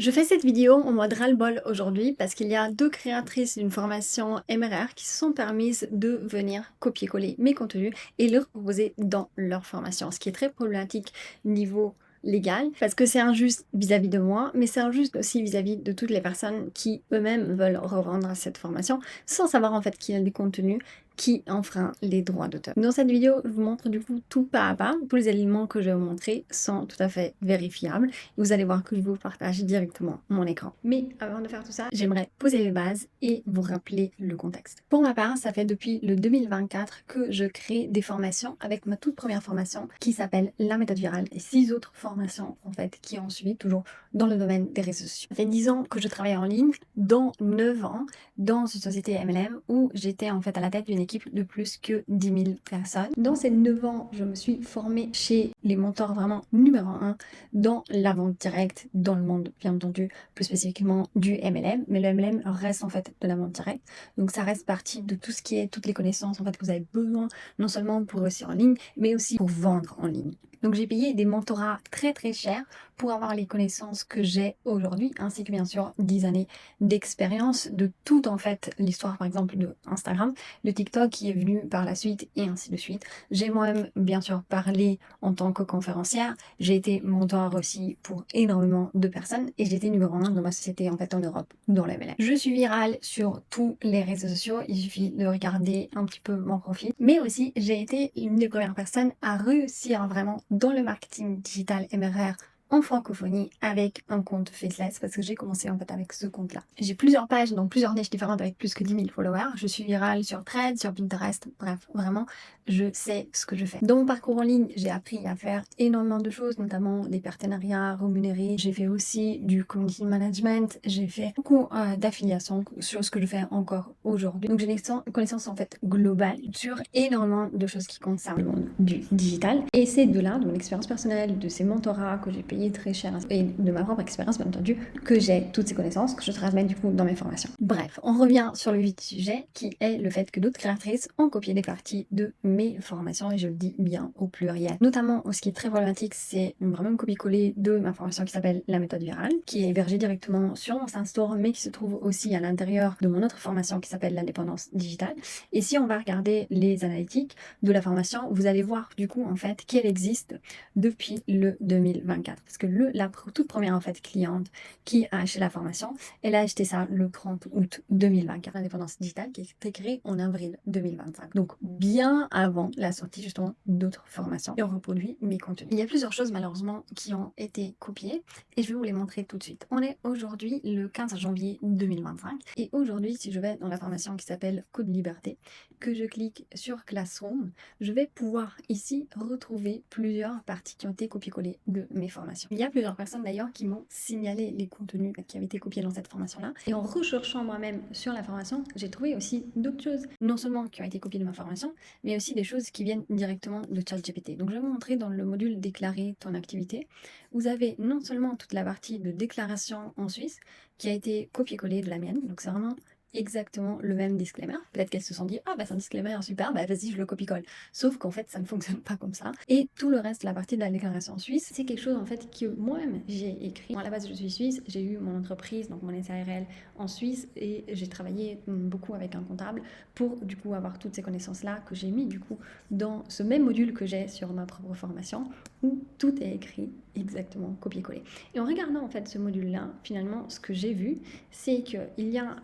Je fais cette vidéo en mode ras-le-bol aujourd'hui parce qu'il y a deux créatrices d'une formation MRR qui se sont permises de venir copier-coller mes contenus et le proposer dans leur formation, ce qui est très problématique niveau légal parce que c'est injuste vis-à-vis de moi, mais c'est injuste aussi vis-à-vis de toutes les personnes qui eux-mêmes veulent revendre cette formation sans savoir en fait qu'il y a des contenus qui enfreint les droits d'auteur. Dans cette vidéo, je vous montre du coup tout pas à pas. Tous les éléments que je vais vous montrer sont tout à fait vérifiables. Vous allez voir que je vous partage directement mon écran. Mais avant de faire tout ça, j'aimerais poser les bases et vous rappeler le contexte. Pour ma part, ça fait depuis le 2024 que je crée des formations avec ma toute première formation qui s'appelle La méthode virale et 6 autres formations en fait qui ont suivi toujours dans le domaine des réseaux sociaux. Ça fait 10 ans que je travaille en ligne, dont 9 ans dans une société MLM où j'étais en fait à la tête d'une équipe de plus que 10 000 personnes. Dans ces 9 ans, je me suis formée chez les mentors vraiment numéro 1 dans la vente directe, dans le monde bien entendu, plus spécifiquement du MLM, mais le MLM reste en fait de la vente directe, donc ça reste partie de tout ce qui est toutes les connaissances en fait que vous avez besoin, non seulement pour réussir en ligne, mais aussi pour vendre en ligne. Donc j'ai payé des mentorats très très chers pour avoir les connaissances que j'ai aujourd'hui, ainsi que bien sûr 10 années d'expérience de toute en fait l'histoire par exemple de Instagram, le TikTok qui est venu par la suite et ainsi de suite. J'ai moi-même bien sûr parlé en tant que conférencière, j'ai été mentor aussi pour énormément de personnes et j'étais numéro 1 dans ma société en fait en Europe, dans la MLM. Je suis virale sur tous les réseaux sociaux, il suffit de regarder un petit peu mon profil, mais aussi j'ai été une des premières personnes à réussir vraiment dans le marketing digital MRR en francophonie avec un compte Faceless parce que j'ai commencé en fait avec ce compte-là. J'ai plusieurs pages dans plusieurs niches différentes avec plus que 10 000 followers. Je suis virale sur Threads, sur Pinterest, bref, vraiment, je sais ce que je fais. Dans mon parcours en ligne, j'ai appris à faire énormément de choses, notamment des partenariats rémunérés. J'ai fait aussi du community management, j'ai fait beaucoup d'affiliation sur ce que je fais encore aujourd'hui. Donc j'ai une connaissance en fait globale sur énormément de choses qui concernent le monde du digital. Et c'est de là, de mon expérience personnelle, de ces mentorats que j'ai payés très cher et de ma propre expérience bien entendu, que j'ai toutes ces connaissances que je transmets du coup dans mes formations. Bref, on revient sur le vif du sujet qui est le fait que d'autres créatrices ont copié des parties de mes formations et je le dis bien au pluriel. Notamment, ce qui est très problématique, c'est vraiment un copier-coller de ma formation qui s'appelle La méthode virale, qui est hébergée directement sur mon Store, mais qui se trouve aussi à l'intérieur de mon autre formation qui s'appelle L'indépendance digitale. Et si on va regarder les analytiques de la formation, vous allez voir du coup en fait qu'elle existe depuis le 2024. Parce que la toute première en fait cliente qui a acheté la formation, elle a acheté ça le 30 août 2024. L'indépendance digitale qui a été créée en avril 2025. Donc bien avant la sortie justement d'autres formations et on reproduit mes contenus. Il y a plusieurs choses malheureusement qui ont été copiées et je vais vous les montrer tout de suite. On est aujourd'hui le 15 janvier 2025 et aujourd'hui si je vais dans la formation qui s'appelle Code Liberté, que je clique sur Classroom, je vais pouvoir ici retrouver plusieurs parties qui ont été copiées-collées de mes formations. Il y a plusieurs personnes d'ailleurs qui m'ont signalé les contenus qui avaient été copiés dans cette formation-là et en recherchant moi-même sur la formation, j'ai trouvé aussi d'autres choses, non seulement qui ont été copiées de ma formation, mais aussi des choses qui viennent directement de ChatGPT. Donc je vais vous montrer dans le module déclarer ton activité, vous avez non seulement toute la partie de déclaration en Suisse qui a été copié-collée de la mienne, donc c'est vraiment exactement le même disclaimer. Peut-être qu'elles se sont dit ah bah c'est un disclaimer super, bah vas-y je le copie-colle. Sauf qu'en fait ça ne fonctionne pas comme ça. Et tout le reste, la partie de la déclaration suisse, c'est quelque chose en fait que moi-même j'ai écrit. Moi, à la base je suis suisse, j'ai eu mon entreprise, donc mon SARL en Suisse et j'ai travaillé beaucoup avec un comptable pour du coup avoir toutes ces connaissances-là que j'ai mis du coup dans ce même module que j'ai sur ma propre formation où tout est écrit exactement copier-coller. Et en regardant en fait ce module-là, finalement ce que j'ai vu, c'est qu'il y a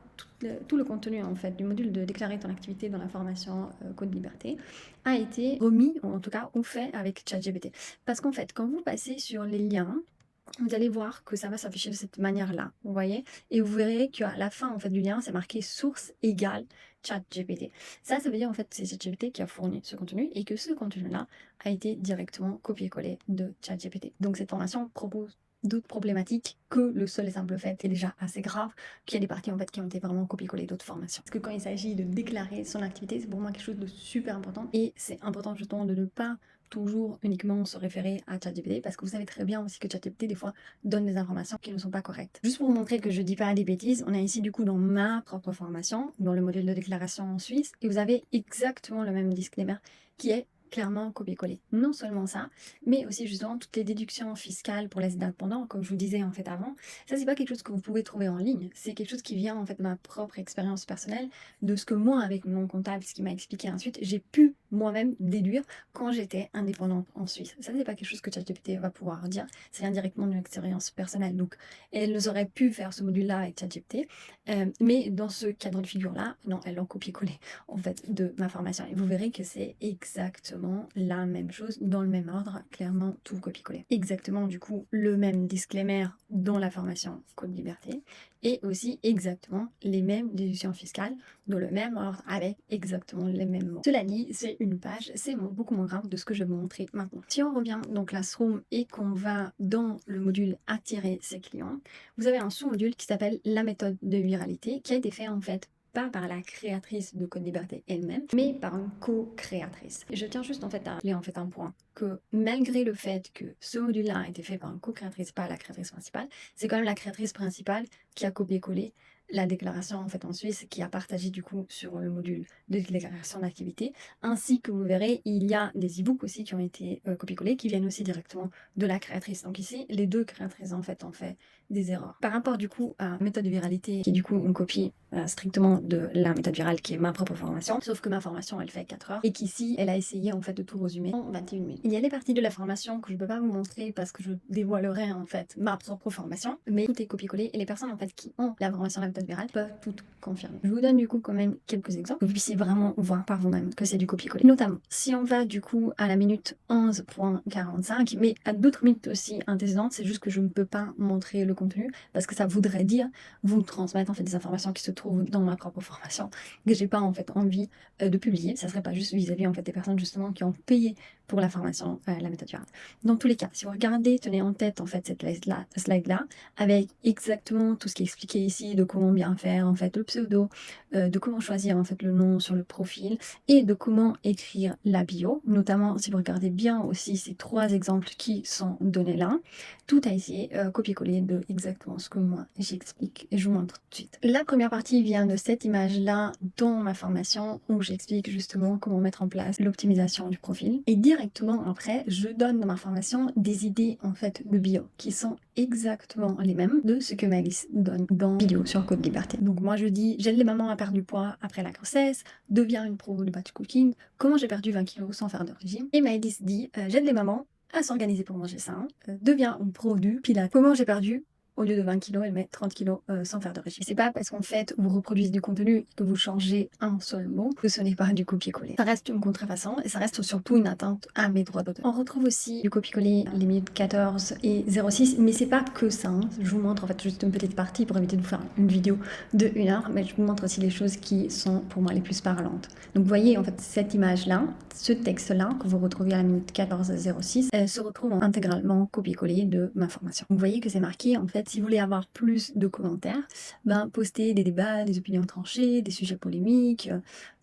tout le contenu en fait du module de déclarer ton activité dans la formation Code Liberté a été remis, ou en tout cas ou fait avec ChatGPT. Parce qu'en fait, quand vous passez sur les liens, vous allez voir que ça va s'afficher de cette manière-là, vous voyez, et vous verrez qu'à la fin en fait du lien, c'est marqué source égale ChatGPT. Ça veut dire en fait c'est ChatGPT qui a fourni ce contenu et que ce contenu-là a été directement copié-collé de ChatGPT. Donc cette formation propose d'autres problématiques que le seul et simple fait est déjà assez grave, qu'il y a des parties en fait qui ont été vraiment copié-collées d'autres formations. Parce que quand il s'agit de déclarer son activité, c'est pour moi quelque chose de super important et c'est important justement de ne pas toujours uniquement se référer à ChatGPT parce que vous savez très bien aussi que ChatGPT des fois donne des informations qui ne sont pas correctes. Juste pour vous montrer que je dis pas des bêtises, on est ici du coup dans ma propre formation, dans le modèle de déclaration en Suisse et vous avez exactement le même disclaimer qui est clairement copier-coller. Non seulement ça, mais aussi justement toutes les déductions fiscales pour les indépendants, comme je vous disais en fait avant. Ça, c'est pas quelque chose que vous pouvez trouver en ligne. C'est quelque chose qui vient en fait de ma propre expérience personnelle, de ce que moi, avec mon comptable, ce qui m'a expliqué ensuite, j'ai pu moi-même déduire quand j'étais indépendante en Suisse. Ça, c'est pas quelque chose que ChatGPT va pouvoir dire. C'est indirectement une expérience personnelle. Donc, elles auraient pu faire ce module-là avec ChatGPT, mais dans ce cadre de figure-là, non, elles l'ont copié-collé en fait de ma formation. Et vous verrez que c'est exactement la même chose, dans le même ordre, clairement tout copier-coller. Exactement du coup le même disclaimer dans la formation Code Liberté et aussi exactement les mêmes déductions fiscales dans le même ordre avec exactement les mêmes mots. Cela dit, c'est une page, c'est beaucoup moins grave de ce que je vais vous montrer maintenant. Si on revient dans Classroom et qu'on va dans le module attirer ses clients, vous avez un sous-module qui s'appelle la méthode de viralité qui a été fait en fait pas par la créatrice de Code Liberté elle-même, mais par une co-créatrice. Et je tiens juste en fait à rappeler en fait un point, que malgré le fait que ce module-là a été fait par une co-créatrice, pas la créatrice principale, c'est quand même la créatrice principale qui a copié-collé la déclaration en fait en Suisse, qui a partagé du coup sur le module de déclaration d'activité, ainsi que vous verrez, il y a des e-books aussi qui ont été copié-collés, qui viennent aussi directement de la créatrice. Donc ici, les deux créatrices en fait ont fait des erreurs. Par rapport du coup à la méthode de viralité, qui est du coup une copie strictement de la méthode virale qui est ma propre formation, sauf que ma formation elle fait 4 heures et qu'ici elle a essayé en fait de tout résumer en 21 minutes. Il y a des parties de la formation que je ne peux pas vous montrer parce que je dévoilerai en fait ma propre formation, mais tout est copié-collé et les personnes en fait qui ont la formation de la méthode virale peuvent tout confirmer. Je vous donne du coup quand même quelques exemples, que vous puissiez vraiment voir par vous-même que c'est du copier-coller. Notamment, si on va du coup à la minute 11.45, mais à d'autres minutes aussi antécédentes, c'est juste que je ne peux pas montrer le contenu parce que ça voudrait dire vous transmettre en fait des informations qui se trouvent dans ma propre formation que j'ai pas en fait envie de publier. Ça serait pas juste vis-à-vis en fait des personnes justement qui ont payé pour la formation la méthode virale. Dans tous les cas, si vous regardez, tenez en tête en fait cette slide là avec exactement tout ce qui est expliqué ici, de comment bien faire en fait le pseudo, de comment choisir en fait le nom sur le profil et de comment écrire la bio, notamment si vous regardez bien aussi ces 3 exemples qui sont donnés là, tout a été copié-collé de exactement ce que moi j'explique et je vous montre tout de suite. La première partie vient de cette image là dans ma formation où j'explique justement comment mettre en place l'optimisation du profil et directement après je donne dans ma formation des idées en fait de bio qui sont exactement les mêmes de ce que Maëlys donne dans vidéo sur Code Liberté. Donc moi je dis j'aide les mamans à perdre du poids après la grossesse, deviens une pro de batch cooking, comment j'ai perdu 20 kg sans faire de régime, et Maëlys dit j'aide les mamans à s'organiser pour manger sain, devient une pro du pilates, comment j'ai perdu au lieu de 20 kg, elle met 30 kg sans faire de régime. C'est pas parce qu'en fait vous reproduisez du contenu et que vous changez un seul mot que ce n'est pas du copier-coller. Ça reste une contrefaçon et ça reste surtout une atteinte à mes droits d'auteur. On retrouve aussi du copier-coller les minutes 14 et 06, mais c'est pas que ça. Hein. Je vous montre en fait juste une petite partie pour éviter de vous faire une vidéo de 1 heure, mais je vous montre aussi les choses qui sont pour moi les plus parlantes. Donc vous voyez en fait cette image-là, ce texte-là que vous retrouvez à la minute 14:06, se retrouve intégralement copier-coller de ma formation. Vous voyez que c'est marqué en fait si vous voulez avoir plus de commentaires, postez des débats, des opinions tranchées, des sujets polémiques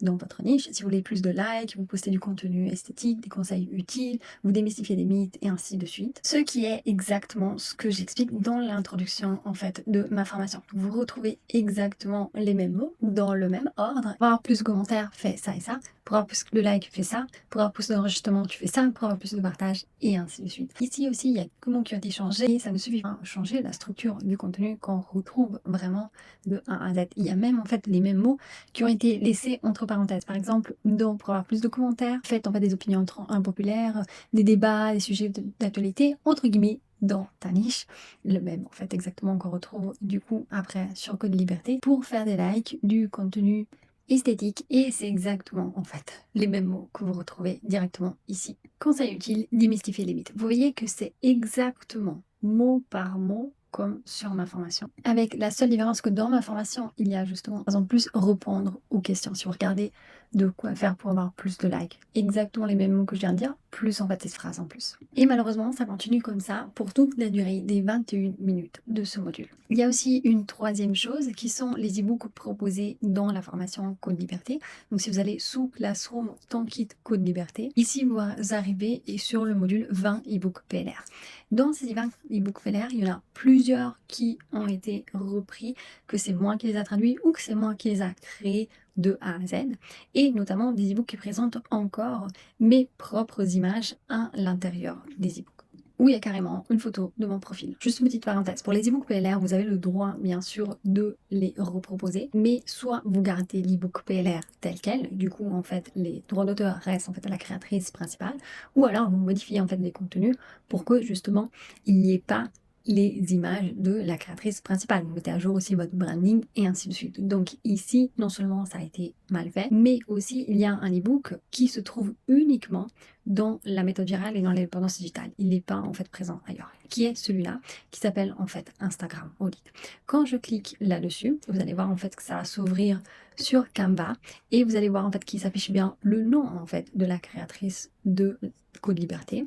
dans votre niche. Si vous voulez plus de likes, vous postez du contenu esthétique, des conseils utiles, vous démystifiez des mythes et ainsi de suite. Ce qui est exactement ce que j'explique dans l'introduction en fait de ma formation. Vous retrouvez exactement les mêmes mots dans le même ordre. Pour avoir plus de commentaires, fais ça et ça. Pour avoir plus de likes, fais ça. Pour avoir plus d'enregistrements, tu fais ça. Pour avoir plus de partage et ainsi de suite. Ici aussi, il y a comment qui ont été changés. Ça ne suffit pas à changer la structure du contenu qu'on retrouve vraiment de A à Z. Il y a même en fait les mêmes mots qui ont été laissés entre parenthèses. Par exemple, donc pour avoir plus de commentaires, faites en fait des opinions impopulaires, des débats, des sujets d'actualité, entre guillemets, dans ta niche, le même en fait exactement qu'on retrouve du coup après sur Code Liberté pour faire des likes, du contenu esthétique et c'est exactement en fait les mêmes mots que vous retrouvez directement ici. Conseil utile, démystifier les mythes. Vous voyez que c'est exactement mot par mot comme sur ma formation. Avec la seule différence que dans ma formation, il y a justement, par exemple, plus répondre aux questions. Si vous regardez de quoi faire pour avoir plus de likes, exactement les mêmes mots que je viens de dire, plus en fait cette phrase en plus. Et malheureusement, ça continue comme ça pour toute la durée des 21 minutes de ce module. Il y a aussi une troisième chose qui sont les e-books proposés dans la formation Code Liberté. Donc si vous allez sous Classroom, ton kit Code Liberté, ici vous arrivez et sur le module 20 e-book PLR. Dans ces divers e-books PLR, il y en a plusieurs qui ont été repris, que c'est moi qui les a traduits ou que c'est moi qui les a créés de A à Z, et notamment des e-books qui présentent encore mes propres images à l'intérieur des e-books, où il y a carrément une photo de mon profil. Juste une petite parenthèse, pour les e-books PLR, vous avez le droit bien sûr de les reproposer, mais soit vous gardez l'e-book PLR tel quel, du coup en fait les droits d'auteur restent en fait à la créatrice principale, ou alors vous modifiez en fait les contenus pour que justement il n'y ait pas les images de la créatrice principale. Vous mettez à jour aussi votre branding et ainsi de suite. Donc ici, non seulement ça a été mal fait, mais aussi il y a un e-book qui se trouve uniquement dans la méthode virale et dans l'indépendance digitale. Il n'est pas en fait présent ailleurs. Qui est celui-là, qui s'appelle en fait Instagram Audit. Quand je clique là-dessus, vous allez voir en fait que ça va s'ouvrir sur Canva et vous allez voir en fait qu'il s'affiche bien le nom en fait de la créatrice de Code Liberté.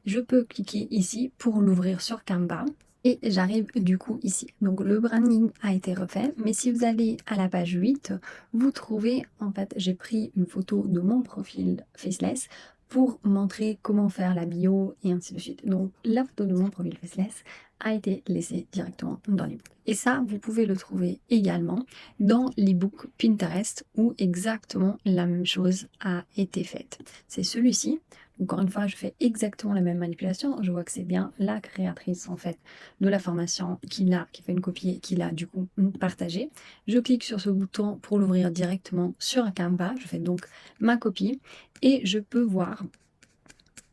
Je peux cliquer ici pour l'ouvrir sur Canva. Et j'arrive du coup ici. Donc le branding a été refait, mais si vous allez à la page 8, vous trouvez, en fait, j'ai pris une photo de mon profil Faceless pour montrer comment faire la bio et ainsi de suite. Donc la photo de mon profil Faceless a été laissée directement dans l'ebook. Et ça, vous pouvez le trouver également dans l'ebook Pinterest où exactement la même chose a été faite. C'est celui-ci. Encore une fois, je fais exactement la même manipulation. Je vois que c'est bien la créatrice en fait de la formation qui fait une copie et qui l'a du coup partagée. Je clique sur ce bouton pour l'ouvrir directement sur Canva. Je fais donc ma copie et je peux voir,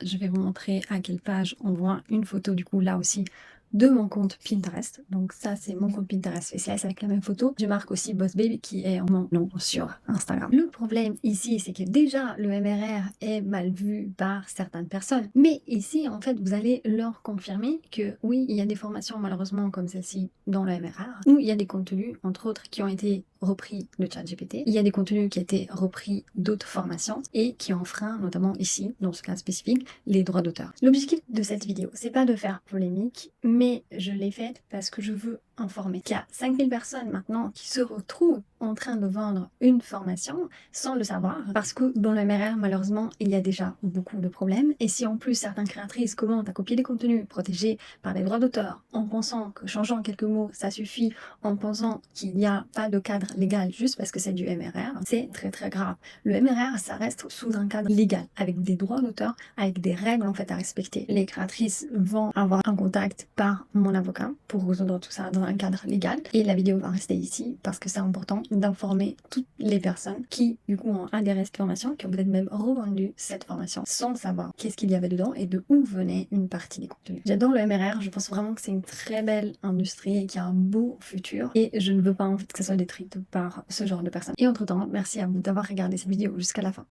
je vais vous montrer à quelle page on voit une photo du coup là aussi de mon compte Pinterest. Donc ça, c'est mon compte Pinterest Faceless avec la même photo. Je marque aussi Boss Babe qui est mon nom sur Instagram. Le problème ici, c'est que déjà, le MRR est mal vu par certaines personnes. Mais ici, en fait, vous allez leur confirmer que oui, il y a des formations malheureusement comme celle-ci dans le MRR, où il y a des contenus, entre autres, qui ont été repris de ChatGPT. Il y a des contenus qui ont été repris d'autres formations et qui enfreignent, notamment ici, dans ce cas spécifique, les droits d'auteur. L'objectif de cette vidéo, c'est pas de faire polémique, mais je l'ai faite parce que je veux informer qu'il y a 5000 personnes maintenant qui se retrouvent en train de vendre une formation sans le savoir, parce que dans le MRR, malheureusement, il y a déjà beaucoup de problèmes. Et si en plus certaines créatrices commencent à copier des contenus protégés par les droits d'auteur, en pensant que changeant quelques mots, ça suffit, en pensant qu'il n'y a pas de cadre légal juste parce que c'est du MRR, c'est très très grave. Le MRR, ça reste sous un cadre légal, avec des droits d'auteur, avec des règles en fait à respecter. Les créatrices vont avoir un contact par mon avocat pour résoudre tout ça dans un cadre légal. Et la vidéo va rester ici parce que c'est important d'informer toutes les personnes qui du coup ont adhéré à cette formation, qui ont peut-être même revendu cette formation sans savoir qu'est-ce qu'il y avait dedans et de où venait une partie des contenus. J'adore le MRR, je pense vraiment que c'est une très belle industrie et qu'il y a un beau futur et je ne veux pas en fait que ça soit détruit par ce genre de personnes. Et entre temps, merci à vous d'avoir regardé cette vidéo jusqu'à la fin.